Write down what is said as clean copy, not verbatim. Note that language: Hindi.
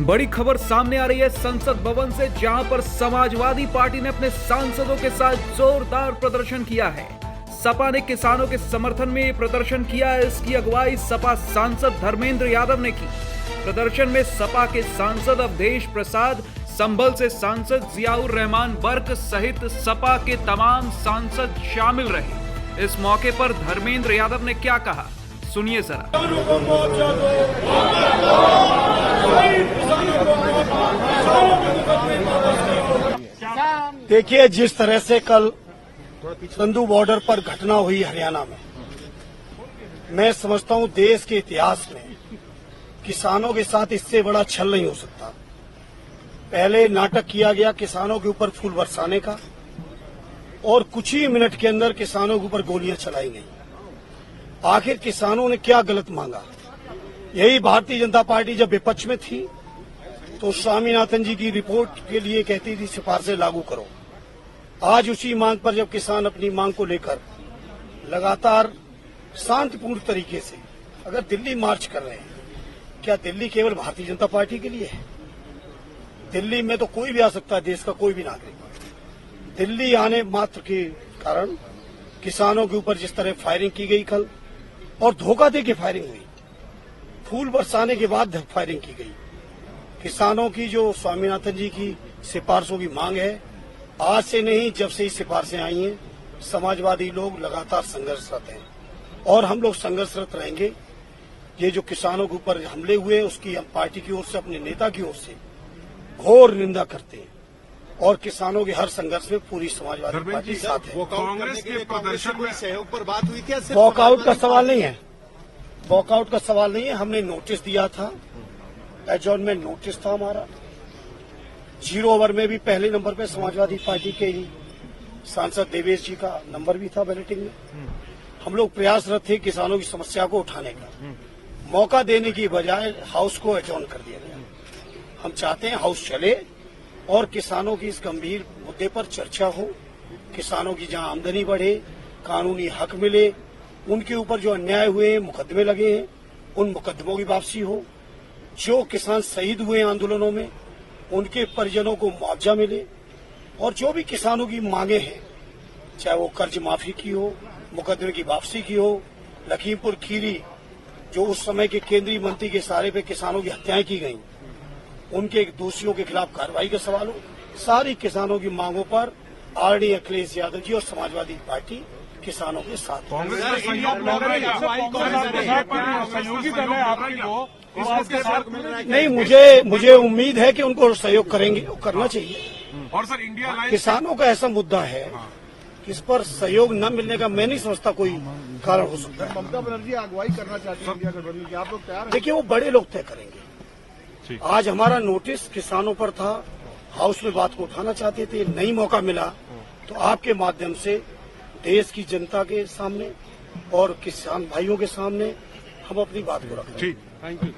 बड़ी खबर सामने आ रही है संसद भवन से, जहां पर समाजवादी पार्टी ने अपने सांसदों के साथ जोरदार प्रदर्शन किया है। सपा ने किसानों के समर्थन में प्रदर्शन किया है। इसकी अगुवाई सपा सांसद धर्मेंद्र यादव ने की। प्रदर्शन में सपा के सांसद अवधेश प्रसाद, संभल से सांसद जियाउर रहमान बर्क सहित सपा के तमाम सांसद शामिल रहे। इस मौके पर धर्मेंद्र यादव ने क्या कहा, सुनिए जरा। देखिए, जिस तरह से कल संधू बॉर्डर पर घटना हुई हरियाणा में, मैं समझता हूं देश के इतिहास में किसानों के साथ इससे बड़ा छल नहीं हो सकता। पहले नाटक किया गया किसानों के ऊपर फूल बरसाने का, और कुछ ही मिनट के अंदर किसानों के ऊपर गोलियां चलाई गई। आखिर किसानों ने क्या गलत मांगा? यही भारतीय जनता पार्टी जब विपक्ष में थी तो स्वामीनाथन जी की रिपोर्ट के लिए कहती थी सिफारिशें लागू करो। आज उसी मांग पर जब किसान अपनी मांग को लेकर लगातार शांतिपूर्ण तरीके से अगर दिल्ली मार्च कर रहे हैं, क्या दिल्ली केवल भारतीय जनता पार्टी के लिए है? दिल्ली में तो कोई भी आ सकता है, देश का कोई भी नागरिक। दिल्ली आने मात्र के कारण किसानों के ऊपर जिस तरह फायरिंग की गई कल, और धोखा दे के फायरिंग हुई, फूल बरसाने के बाद फायरिंग की गई। किसानों की जो स्वामीनाथन जी की सिफारिशों की मांग है, आज से नहीं, जब से ही सिफारिशें आई हैं, समाजवादी लोग लगातार संघर्षरत हैं और हम लोग संघर्षरत रहेंगे। ये जो किसानों के ऊपर हमले हुए, उसकी हम पार्टी की ओर से, अपने नेता की ओर से घोर निंदा करते हैं और किसानों के हर संघर्ष में पूरी समाजवादी पार्टी साथ है। कांग्रेस के प्रदर्शन में सहयोग पर बात हुई क्या? वॉकआउट का सवाल नहीं है, वॉकआउट का सवाल नहीं है। हमने नोटिस दिया था, एडजॉर्नमेंट नोटिस था हमारा। 0 ओवर में भी पहले नंबर पे समाजवादी पार्टी के सांसद देवेश जी का नंबर भी था बैलेटिंग में। हम लोग प्रयासरत थे किसानों की समस्या को उठाने का। मौका देने की बजाय हाउस को एडजॉर्न कर दिया गया। हम चाहते हैं हाउस चले और किसानों की इस गंभीर मुद्दे पर चर्चा हो। किसानों की जहां आमदनी बढ़े, कानूनी हक मिले, उनके ऊपर जो अन्याय हुए हैं, मुकदमे लगे हैं, उन मुकदमों की वापसी हो। जो किसान शहीद हुए आंदोलनों में, उनके परिजनों को मुआवजा मिले। और जो भी किसानों की मांगे हैं, चाहे वो कर्ज माफी की हो, मुकदमे की वापसी की हो, लखीमपुर खीरी जो उस समय के केंद्रीय मंत्री के इशारे पे किसानों की हत्याएं की गई, उनके दोषियों के खिलाफ कार्रवाई का सवाल हो। सारी किसानों की मांगों पर आरडी अखिलेश यादव जी और समाजवादी पार्टी किसानों के साथ। कांग्रेस का सहयोग नहीं, मुझे उम्मीद है कि उनको सहयोग करेंगे, करना चाहिए। और सर, इंडिया किसानों का ऐसा मुद्दा है कि इस पर सहयोग न मिलने का मैं नहीं समझता कोई कारण हो सकता है। ममता बनर्जी अगुवाई करना चाहती है इंडिया गठबंधन की, आप लोग तैयार हैं? देखिए, वो बड़े लोग तय करेंगे। आज हमारा नोटिस किसानों पर था, हाउस में बात को उठाना चाहते थे, नहीं मौका मिला, तो आपके माध्यम से देश की जनता के सामने और किसान भाइयों के सामने हम अपनी बात को रखें। ठीक, थैंक यू।